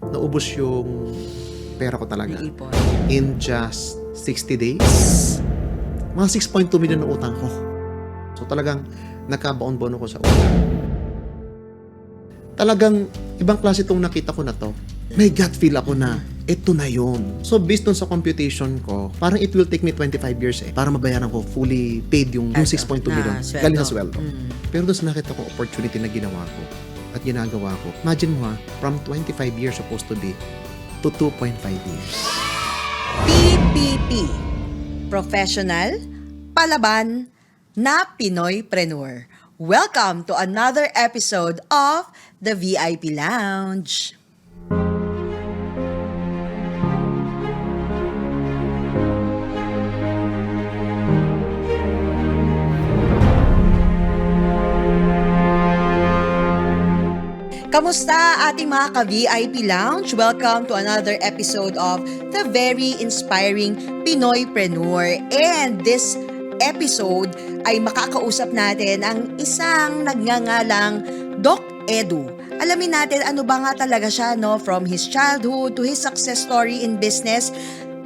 naubos yung pera ko talaga. Naipon. In just 60 days, mga 6.2 million na utang ko. So talagang nakabaon-baon ako sa utang. Talagang ibang klase itong nakita ko na to. May gut feel ako na ito na yun. So based dun sa computation ko, parang it will take me 25 years para mabayaran ko fully paid yung 6.2 million. Galing sa sweldo. Pero doon sa nakita ko opportunity na ginawa ko at ginagawa ko, imagine mo from 25 years supposed to be to 2.5 years. PPP. Professional, palaban, na Pinoypreneur. Welcome to another episode of the VIP Lounge. Kamusta ating mga ka-VIP Lounge? Welcome to another episode of the very inspiring Pinoypreneur. And this episode ay makakausap natin ang isang nagngangalang Doc Edu. Alamin natin ano ba nga talaga siya, no? From his childhood to his success story in business.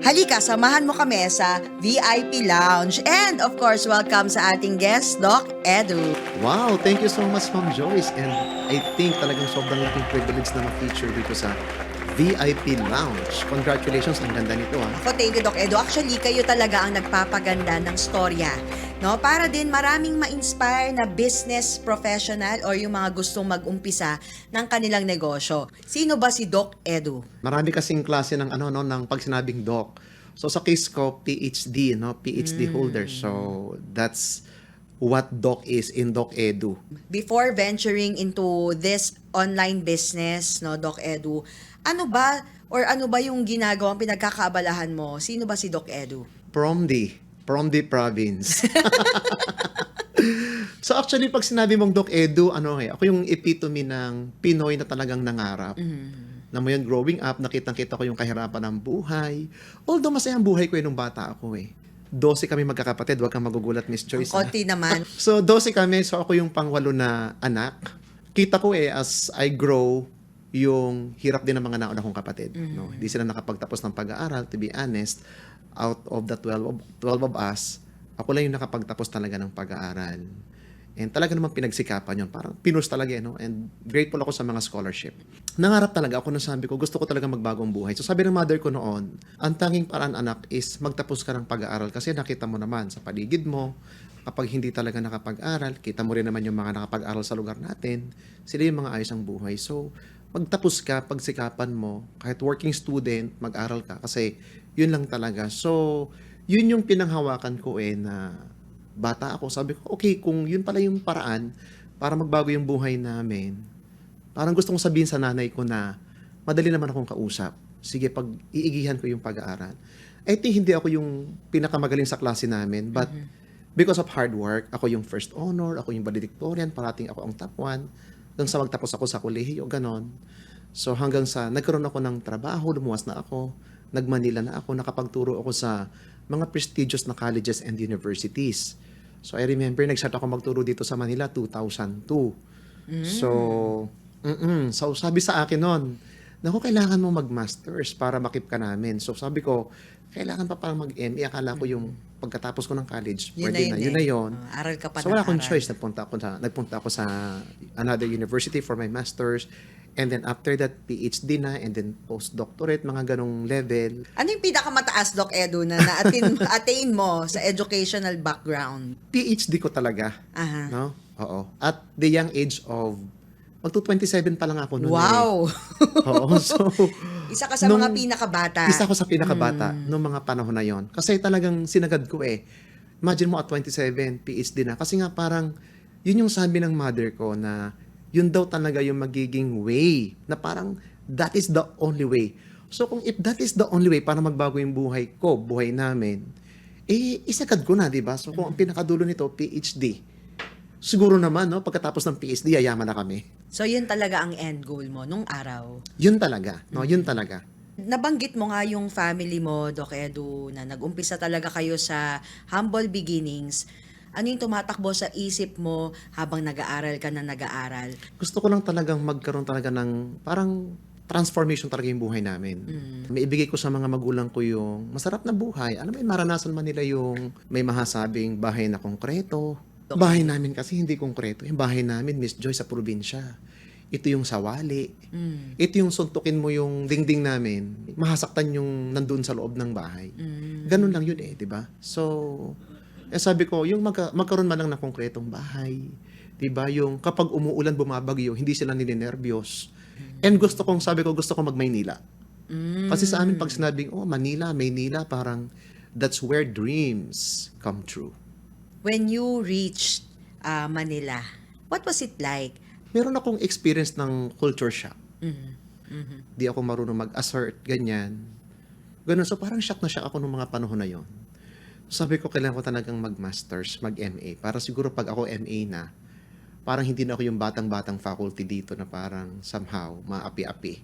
Halika, samahan mo kami sa VIP Lounge. And of course, welcome sa ating guest, Doc Edu. Wow, thank you so much, Ma'am Joyce. And I think talagang sobrang laking privilege na ma-feature dito sa VIP Lounge. Congratulations, ang ganda nito Ako, thank you, Doc Edu. Actually, kayo talaga ang nagpapaganda ng storya. No? Para din maraming ma-inspire na business professional or yung mga gustong mag-umpisa ng kanilang negosyo. Sino ba si Doc Edu? Marami kasing klase ng ng pag sinabing doc. So sa case ko, PhD, PhD holder. So that's what doc is in Doc Edu. Before venturing into this online business, no, Doc Edu, ano ba yung ginagawang pinagkakaabalahan mo? Sino ba si Doc Edu? From the province. So actually, pag sinabi mong Doc Edu, ako yung epitome ng Pinoy na talagang nangarap. Na mo yun, growing up, nakitang-kita ko yung kahirapan ng buhay. Although masaya ang buhay ko nung bata ako 12 kami magkakapatid, wag kang magugulat, Miss Joyce. Ang konti naman. So 12 kami, so ako yung pangwalo na anak. Kita ko as I grow, yung hirap din ng mga nauna kong kapatid. No? Hindi sila nakapagtapos ng pag-aaral, to be honest. Out of the 12 of us, ako lang yung nakapagtapos talaga ng pag-aaral. And talaga naman pinagsikapan yun. Parang pinus talaga, and grateful ako sa mga scholarship. Nangarap talaga ako nung sabi ko, gusto ko talaga magbagong buhay. So sabi ng mother ko noon, ang tanging paraan anak is magtapos ka ng pag-aaral kasi nakita mo naman sa paligid mo, kapag hindi talaga nakapag-aral, kita mo rin naman yung mga nakapag-aral sa lugar natin, sila yung mga ayos ang buhay. So magtapos ka, pagsikapan mo, kahit working student, mag-aral ka kasi yun lang talaga. So, yun yung pinanghawakan ko na bata ako. Sabi ko, okay, kung yun pala yung paraan para magbago yung buhay namin, parang gusto kong sabihin sa nanay ko na madali naman akong kausap. Sige, pag-iigihan ko yung pag-aaral. I think hindi ako yung pinakamagaling sa klase namin, but because of hard work, ako yung first honor, ako yung valedictorian, parating ako ang top 1, hanggang sa magtapos ako sa kolehiyo, ganon. So hanggang sa nagkaroon ako ng trabaho, lumuwas na ako, nag-Manila na ako, nakapagturo ako sa mga prestigious na colleges and universities. So I remember, nag-start ako magturo dito sa Manila 2002. So sabi sa akin noon, naku, kailangan mo mag-masters para makip ka namin. So sabi ko, kailangan pa parang mag-MA. Akala ko yung pagkatapos ko ng college, pwede na. Yun na yun. Aral ka pa So wala akong aral. choice. Nagpunta ako sa another university for my masters. And then after that, PhD na, and then postdoctorate, mga ganong level. Ano yung pinakamataas, Doc Edu, na na-attain mo sa educational background? PhD ko talaga. Aha. No? Oo. At the young age of, magto-27 pa lang ako noon. Wow! Oo. So, Isa ka sa mga pinakabata. isa ko sa pinakabata noong mga panahon na yon. Kasi talagang sinagad ko Imagine mo at 27, PhD na. Kasi nga parang, yun yung sabi ng mother ko na yun daw talaga yung magiging way. Na parang, that is the only way. So kung if that is the only way para magbago yung buhay ko, buhay namin, isagad ko na, di ba? So kung ang pinakadulo nito, PhD. Siguro naman, pagkatapos ng PhD, yayaman na kami. So, yun talaga ang end goal mo nung araw. Yun talaga, yun talaga. Nabanggit mo nga yung family mo, Doc Edu, na nag-umpisa talaga kayo sa humble beginnings. Ano yung tumatakbo sa isip mo habang nag-aaral ka na nag-aaral? Gusto ko lang talagang magkaroon talaga ng parang transformation talaga yung buhay namin. May ibigay ko sa mga magulang ko yung masarap na buhay. Alam mo, maranasan man nila yung may mahasabing bahay na konkreto. Bahay namin kasi hindi konkreto. Yung bahay namin, Miss Joy, sa probinsya. Ito yung sawali. Ito yung suntukin mo yung dingding namin. Mahasaktan yung nandun sa loob ng bahay. Ganun lang yun di ba? So, sabi ko, yung magkaroon man lang ng konkretong bahay. Di ba? Yung kapag umuulan, bumabagyo, hindi sila nilinervyos. And gusto kong mag-Maynila. Kasi sa amin, pag sinabing, Manila, Maynila, parang that's where dreams come true. When you reached Manila, what was it like? Meron akong experience ng culture shock. Di ako marunong mag-assert, ganyan. Ganun. So parang shock na shock ako nung mga panahon na yon. Sabi ko, kailangan ko talagang mag-masters, mag-MA. Para siguro pag ako MA na, parang hindi na ako yung batang-batang faculty dito na parang somehow maapi-api.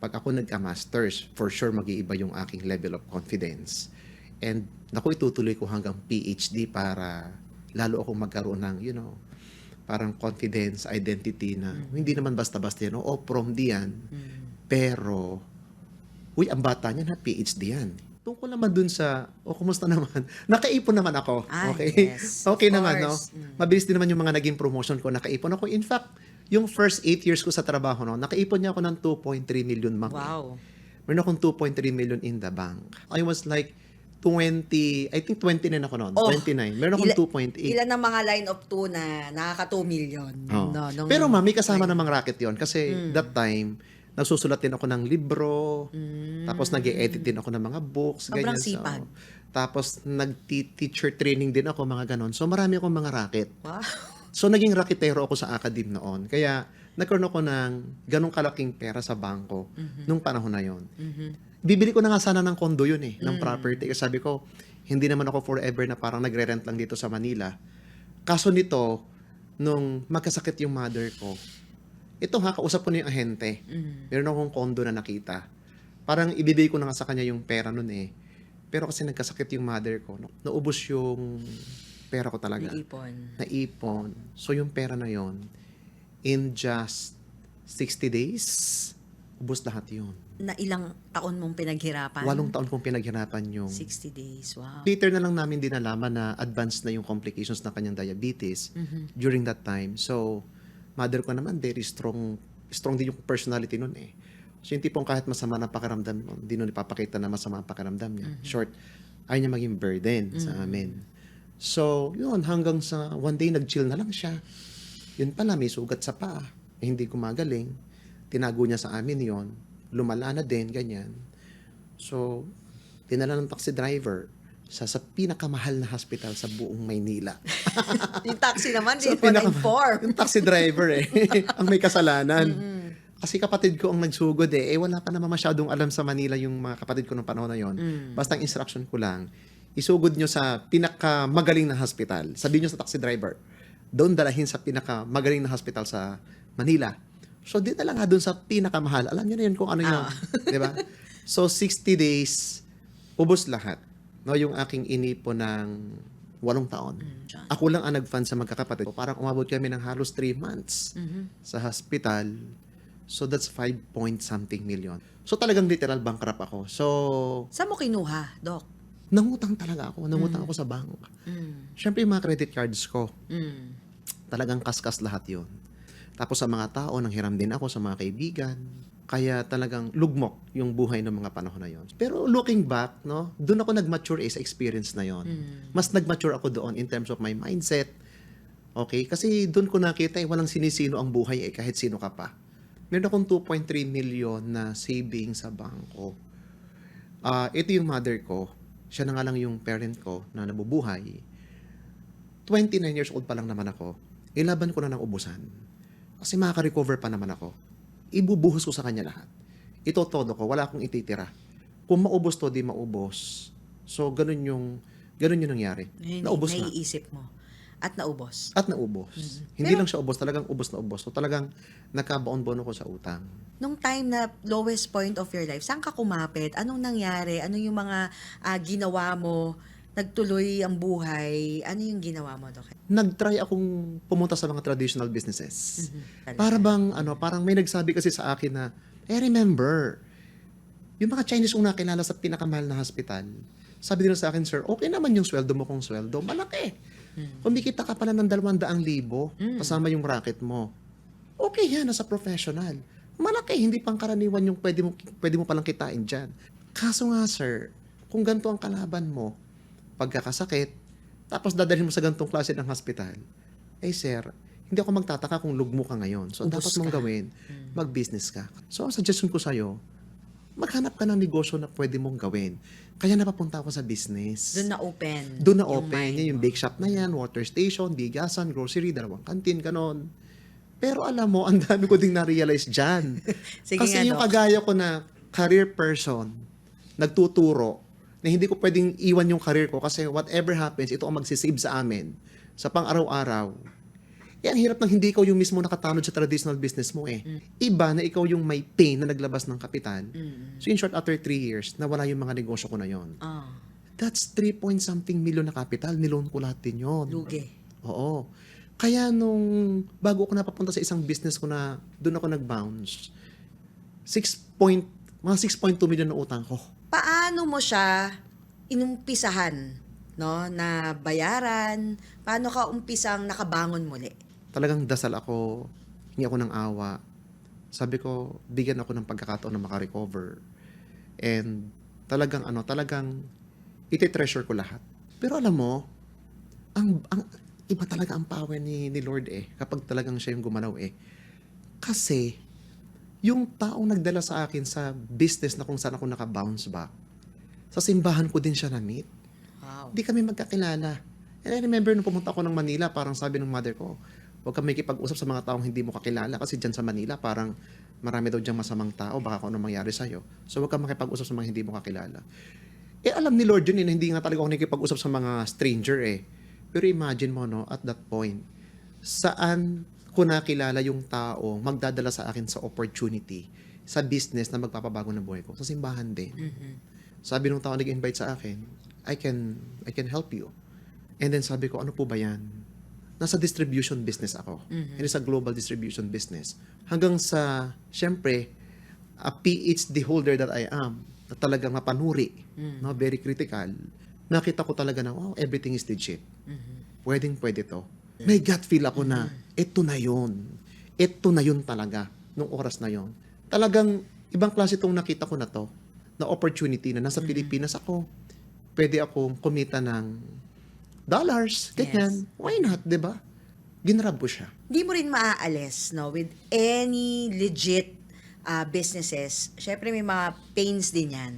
Pag ako nagka-masters, for sure mag-iiba yung aking level of confidence. And naku, itutuloy ko hanggang PhD para lalo akong magkaroon ng, parang confidence, identity na hindi naman basta-basta yan. From diyan. Pero, ang bata niya na PhD yan. Tungkol naman dun sa, kumusta naman? Nakaipon naman ako. Okay? Yes, Okay of naman, no? course. Mabilis din naman yung mga naging promotion ko. Nakaipon ako. In fact, yung first 8 years ko sa trabaho, no, nakaipon niya ako ng 2.3 million monthly. Wow. Meron akong 2.3 million in the bank. I was like 29 ako noon. 29. Meron akong 2.8. Ilan ang mga line of 2 na nakaka 2 million? Oh. No, Pero may kasama namang racket yon kasi that time, nagsusulat din ako ng libro, tapos nag-e-edit din ako ng mga books, Sobrang ganyan. sipag. Tapos nag-teacher training din ako, mga ganon. So marami akong mga racket. Wow. So naging raketero ako sa academe noon. Kaya nagkaroon ako ng ganong kalaking pera sa bangko nung panahon na yon. Bibili ko na nga sana ng kondo yun ng property. Kasi sabi ko, hindi naman ako forever na parang nagre-rent lang dito sa Manila. Kaso nito, nung magkasakit yung mother ko, ito kausap ko na yung ahente. Meron akong kondo na nakita. Parang ibibigay ko na nga sa kanya yung pera nun Pero kasi nagkasakit yung mother ko, naubos yung pera ko talaga. Naipon. So yung pera na yon in just 60 days, ubos lahat yun. Na ilang taon mong pinaghirapan? 8 taon kong pinaghirapan yung... 60 days, wow. Later na lang namin din nalaman na advanced na yung complications ng kanyang diabetes during that time. So, mother ko naman, very strong din yung personality nun So, yung tipong kahit masama na pakiramdam nun, hindi nun ipapakita na masama ang pakiramdam niya. Short, ayaw niya maging burden sa amin. So, yun, hanggang sa one day, nag-chill na lang siya. Yun pala, may sugat sa paa. Hindi gumagaling. Tinago niya sa amin yon, lumala na din, ganyan. So, dinala ng taxi driver sa pinakamahal na hospital sa buong Maynila. Yung taxi naman, Sa di pa na-inform. Yung taxi driver ang may kasalanan. Kasi kapatid ko ang nagsugod wala pa naman masyadong alam sa Manila yung mga kapatid ko nung panahon na yon. Basta ang instruction ko lang, isugod nyo sa pinakamagaling na hospital. Sabihin nyo sa taxi driver, doon dalahin sa pinakamagaling na hospital sa Manila. So, di na lang nga doon sa pinakamahal. Alam niyo na yun kung ano yun. Di ba? So, 60 days, ubos lahat. No, yung aking inipon ng 8 taon. Ako lang ang nag-fund sa magkakapatid. Parang umabot kami ng halos 3 months sa hospital. So, that's 5 point something million. So, talagang literal bankrupt ako. So, Saan mo kinuha, Doc? nangutang talaga ako. Nangutang ako sa bank. Siyempre, yung mga credit cards ko, talagang kaskas lahat yun. Tapos sa mga tao, nanghiram din ako sa mga kaibigan. Kaya talagang lugmok yung buhay ng mga panahon na yon. Pero looking back, no, doon ako nag-mature sa experience na yon. Mas nag-mature ako doon in terms of my mindset. Okay? Kasi doon ko nakita walang sinisino ang buhay kahit sino ka pa. Meron akong 2.3 million na savings sa bangko. Ito yung mother ko. Siya na nga lang yung parent ko na nabubuhay. 29 years old pa lang naman ako. Ilaban ko na ng ubusan. Kasi makaka-recover pa naman ako. Ibubuhos ko sa kanya lahat. Ito todo ko, wala akong ititira. Kung maubos to, di maubos. So, ganun yung nangyari. Naubos na. Naiisip mo. At naubos. At naubos. Hindi lang siya ubos, talagang ubos na ubos. So, talagang nakabaon-bono ko sa utang. Nung time na lowest point of your life, saan ka kumapit? Anong nangyari? Ano yung mga ginawa mo? Nagtuloy ang buhay? Ano yung ginawa mo, Doc? Nag-try akong pumunta sa mga traditional businesses. Para bang, parang may nagsabi kasi sa akin na I remember, yung mga Chinese kong nakilala sa pinakamahal na hospital, sabi nila sa akin, sir, okay naman yung sweldo mo kung sweldo. Malaki. Kumikita ka pala ng 200,000 kasama yung racket mo. Okay yan, nasa professional. Malaki, hindi pang karaniwan yung pwede mo palang kitain dyan. Kaso nga, sir, kung ganito ang kalaban mo, pagkakasakit, tapos dadalhin mo sa ganitong klase ng hospital, sir, hindi ako magtataka kung lugmo ka ngayon. So, Ubos dapat mong ka. gawin, mag-business ka. So, ang suggestion ko sa'yo, maghanap ka ng negosyo na pwede mong gawin. Kaya napapunta ako sa business. Doon na open. Doon na yung open. mind Yan yung mo. bake shop na yan, water station, bigasan, grocery, 2 canteen, ganon. Pero alam mo, ang dami ko ding na-realize dyan. Sige Kasi nga, yung Doc. kagaya ko na career person, nagtuturo, na hindi ko pwedeng iwan yung career ko kasi whatever happens, ito ang magsisave sa amin sa pang-araw-araw. Yan, hirap ng hindi ikaw yung mismo nakatanod sa traditional business mo eh. Iba na ikaw yung may pain na naglabas ng kapital. So in short, after 3 years, nawala yung mga negosyo ko na yon. Ah, That's 3 point something million na capital. Niloan ko lahat din yun. lugi. Oo. Kaya nung bago ako napapunta sa isang business ko na doon ako nag-bounce, mga 6.2 million na utang ko. Paano mo siya inumpisahan, no, na bayaran? Paano ka umpisang nakabangon muli? Talagang dasal ako, hingi ako ng awa. Sabi ko, bigyan ako ng pagkakataon na makarecover. And talagang iti-treasure ko lahat. Pero alam mo, ang iba talaga ang power ni Lord kapag talagang siya yung gumalaw Kasi, yung taong nagdala sa akin sa business na kung saan ako naka-bounce back, sa simbahan ko din siya na-meet. Wow. Hindi kami magkakilala. And I remember nung pumunta ako ng Manila, parang sabi ng mother ko, huwag kang makikipag-usap sa mga taong hindi mo kakilala kasi dyan sa Manila, parang marami daw diyang masamang tao, baka kung ano mangyari sa'yo. So huwag kang makipag-usap sa mga hindi mo kakilala. Alam ni Lord yun na hindi nga talaga ako nakikipag-usap sa mga stranger Pero imagine mo, no, at that point, saan ko nakilala yung tao magdadala sa akin sa opportunity, sa business na magpapabago ng buhay ko? Sa simbahan din. Sabi nung tao nag-invite sa akin, I can help you. And then sabi ko, ano po ba yan? Nasa distribution business ako. And it's a global distribution business. Hanggang sa, syempre, a PhD holder that I am, na talagang mapanuri, no, very critical, nakita ko talaga na, wow, everything is legit. Pwede to. May gut feel ako na, ito na yun. Ito na yun talaga, nung oras na yun. Talagang, ibang klase itong nakita ko na to, na opportunity na nasa Pilipinas ako, pwede akong kumita ng dollars, ganyan. Why not, di ba? Ginrab ko siya. Hindi mo rin maaalis, no, with any legit businesses. Syempre may mga pains din yan,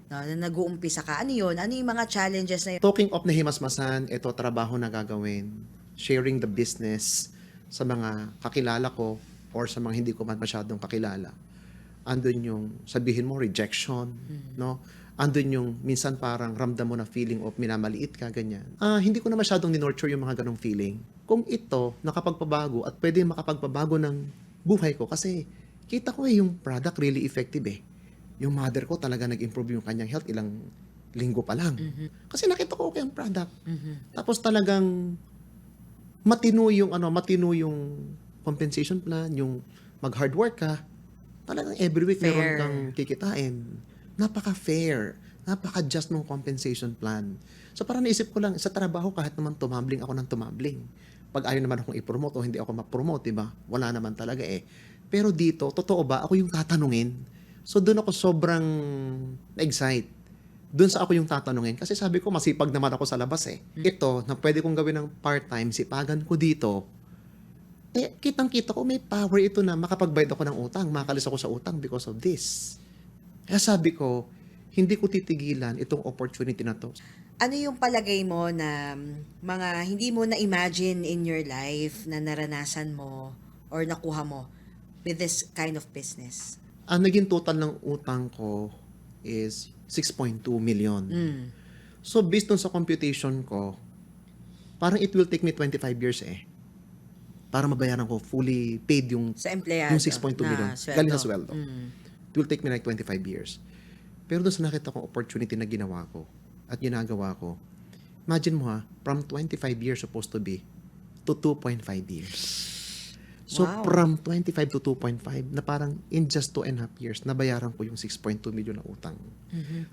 no, na nag-uumpisa ka. Ano yun? Ano yung mga challenges na yun? Talking of nahimasmasan, ito trabaho na gagawin. Sharing the business sa mga kakilala ko or sa mga hindi ko man masyadong kakilala. Andun yung sabihin mo rejection, no? Andun yung minsan parang ramdam mo na feeling of minamaliit ka, ganyan. Hindi ko na masyadong ninurture yung mga ganong feeling. Kung ito nakapagpabago at pwede makapagpabago ng buhay ko kasi kita ko yung product really effective Yung mother ko talaga nag-improve yung kanyang health ilang linggo pa lang. Kasi nakita ko okay ang product. Tapos talagang matino yung compensation plan, yung mag-hard work ka. Talagang every week Fair. meron kang kikitain. Napaka-fair. Napaka-just ng compensation plan. So parang naisip ko lang, sa trabaho kahit naman tumambling ako ng tumambling. Pag ayaw naman akong i-promote o hindi ako ma-promote, diba? Wala naman talaga Pero dito, totoo ba? Ako yung tatanungin. So doon ako sobrang excite. Doon sa ako yung tatanungin. Kasi sabi ko, masipag naman ako sa labas Ito, na pwede kong gawin ng part-time, sipagan ko dito, kitang-kita ko, may power ito na makapagbayad ako ng utang, makalis ako sa utang because of this. Kaya sabi ko, hindi ko titigilan itong opportunity na to. Ano yung palagay mo na mga hindi mo na-imagine in your life na naranasan mo or nakuha mo with this kind of business? Ang naging total ng utang ko is 6.2 million. So based on sa computation ko, parang it will take me 25 years para mabayaran ko fully paid yung Sa empleyado. yung 6.2 million. Galing sa sweldo. It will take me like 25 years. Pero doon sa nakita kong opportunity na ginawa ko at ginagawa ko, imagine mo from 25 years supposed to be to 2.5 years. So Wow. from 25 to 2.5 na parang in just 2.5 years, nabayaran ko yung 6.2 million na utang.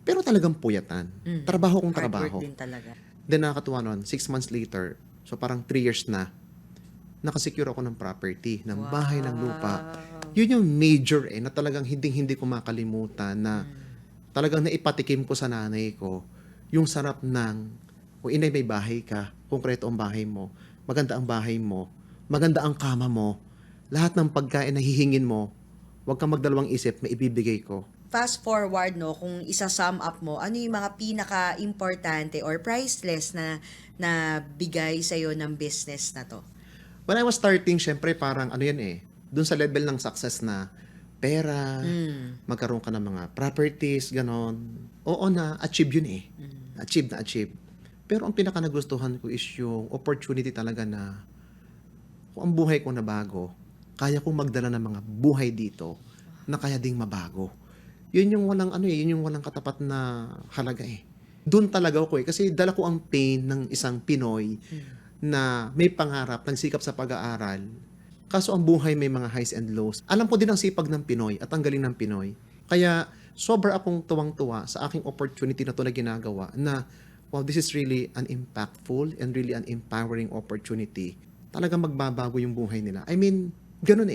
Pero talagang puyatan. Trabaho kong Hard trabaho. work din talaga. Then nakakatuwa nun, 6 months later, so parang 3 years na, nakasecure ako ng property, ng bahay, ng lupa. Yun yung major na talagang hindi ko makalimutan na talagang naipatikim ko sa nanay ko yung sarap ng, kung inay may bahay ka, konkreto ang bahay mo, maganda ang bahay mo, maganda ang kama mo, lahat ng pagkain na hihingin mo, huwag kang magdalawang isip, may ibibigay ko. Fast forward, no, kung isa-sum up mo, ano yung mga pinaka-importante or priceless na bigay sa'yo ng business na to? When I was starting, syempre parang ano yan dun sa level ng success na pera, magkaroon ka ng mga properties, ganon. Oo na, achieve yun Achieve na achieve. Pero ang pinaka nagustuhan ko is yung opportunity talaga na kung ang buhay ko na bago, kaya kong magdala ng mga buhay dito na kaya ding mabago. Yun yung walang yun yung walang katapat na halaga Doon talaga ako kasi dala ko ang pain ng isang Pinoy na may pangarap, nagsikap sa pag-aaral. Kaso ang buhay may mga highs and lows. Alam ko din ang sipag ng Pinoy at ang galing ng Pinoy. Kaya sobra akong tuwang-tuwa sa aking opportunity na to na ginagawa na wow, this is really an impactful and really an empowering opportunity. Talagang magbabago yung buhay nila. I mean, ganun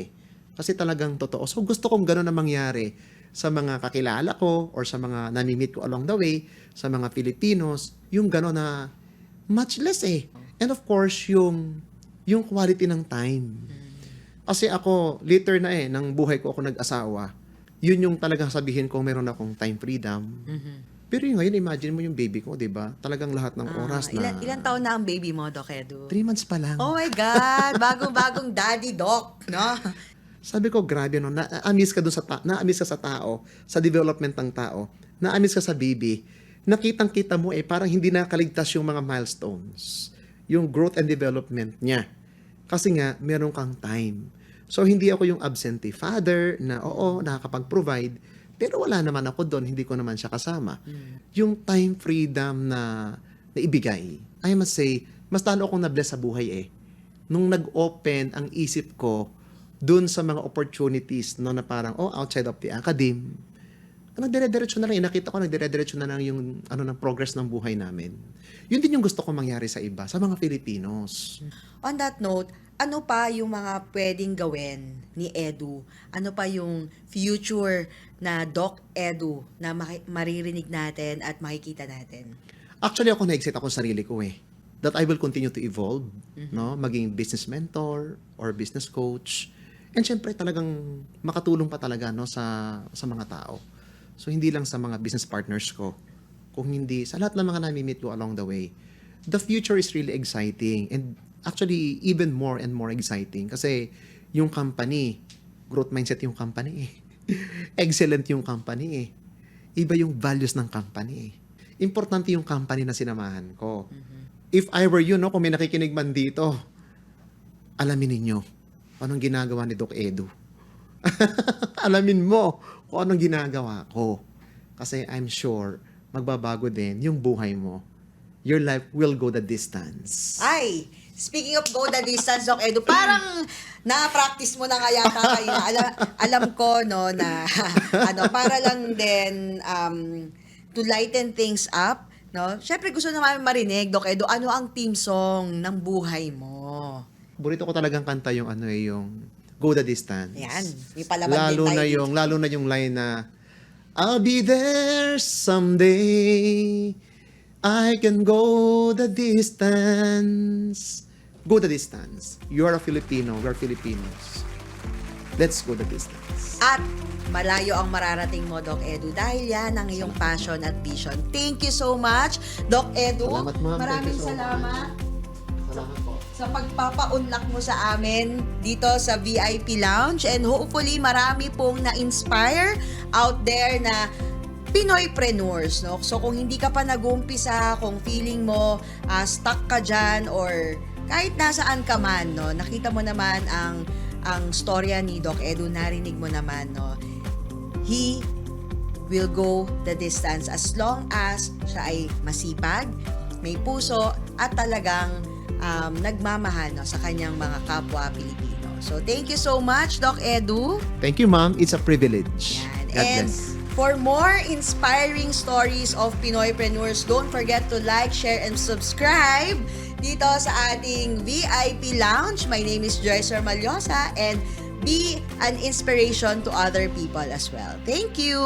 Kasi talagang totoo. So gusto kong ganun na mangyari sa mga kakilala ko or sa mga nami-meet ko along the way, sa mga Filipinos, yung ganun na much less And of course, yung quality ng time. Kasi ako, later na ng buhay ko ako nag-asawa, yun yung talagang sabihin ko meron akong time freedom. Pero yung ngayon, imagine mo yung baby ko, di ba? Talagang lahat ng oras na... Ilan taon na ang baby mo, Doc Edu? 3 months pa lang. Oh my God! Bagong-bagong daddy, Doc, no? Sabi ko, grabe no, na-amaze ka doon na-amaze ka sa tao, sa development ng tao, na-amaze ka sa baby. Nakitang-kita mo parang hindi nakaligtas yung mga milestones, yung growth and development niya. Kasi nga, meron kang time. So, hindi ako yung absentee father na, oo, nakakapag-provide, pero wala naman ako doon, hindi ko naman siya kasama. Yung time freedom na ibigay, I must say, mas talo akong na-bless sa buhay Nung nag-open ang isip ko doon sa mga opportunities no, na parang, outside of the academy, nagdire-diretso na lang, nakita ko nagdire-diretso na lang yung ng progress ng buhay namin. Yun din yung gusto ko mangyari sa iba, sa mga Filipinos. On that note, ano pa yung mga pwedeng gawin ni Edu? Ano pa yung future na Doc Edu na maririnig natin at makikita natin? Actually, ako na-excite ako sa sarili ko that I will continue to evolve, no? Maging business mentor or business coach. And syempre talagang makatulong pa talaga no sa mga tao. So hindi lang sa mga business partners ko, kung hindi sa lahat ng mga nami-meet ko along the way. The future is really exciting and actually even more and more exciting kasi yung company, growth mindset yung company Excellent yung company Iba yung values ng company Importante yung company na sinamahan ko. If I were you, no, kung may nakikinig man dito, alamin ninyo anong ginagawa ni Doc Edu. Alamin mo kung anong ginagawa ko. Kasi I'm sure, magbabago din yung buhay mo. Your life will go the distance. Ay, speaking of go the distance, Doc Edu, parang na-practice mo na nga yata kayo. Alam ko, no, na para lang din to lighten things up, no? Syempre gusto naman marinig, Doc Edu, ano ang team song ng buhay mo? Burito ko talagang kanta yung yung Go the Distance. Yan, may palaban din tayo. Lalo na yung line na I'll be there someday. I can go the distance. Go the distance. You are a Filipino. We are Filipinos. Let's go the distance. At malayo ang mararating mo, Doc Edu, dahil yan ang iyong passion at vision. Thank you so much, Doc Edu. Salamat, ma'am. Maraming Thank you so salamat Salamat po. sa pagpapaunlak mo sa amin dito sa VIP Lounge, and hopefully marami pong na-inspire out there na Pinoypreneurs, no? So kung hindi ka pa nag-uumpisa, kung feeling mo stuck ka dyan or kahit nasaan ka man, no? Nakita mo naman ang storya ni Doc Edu, narinig mo naman, no? He will go the distance as long as siya ay masipag, may puso, at talagang nagmamahal, no, sa kanyang mga kapwa Pilipino. So, thank you so much, Doc Edu. Thank you, ma'am. It's a privilege. Yan. God And bless. for more inspiring stories of Pinoypreneurs, don't forget to like, share, and subscribe dito sa ating VIP Lounge. My name is Joyce Ormaliosa, and be an inspiration to other people as well. Thank you!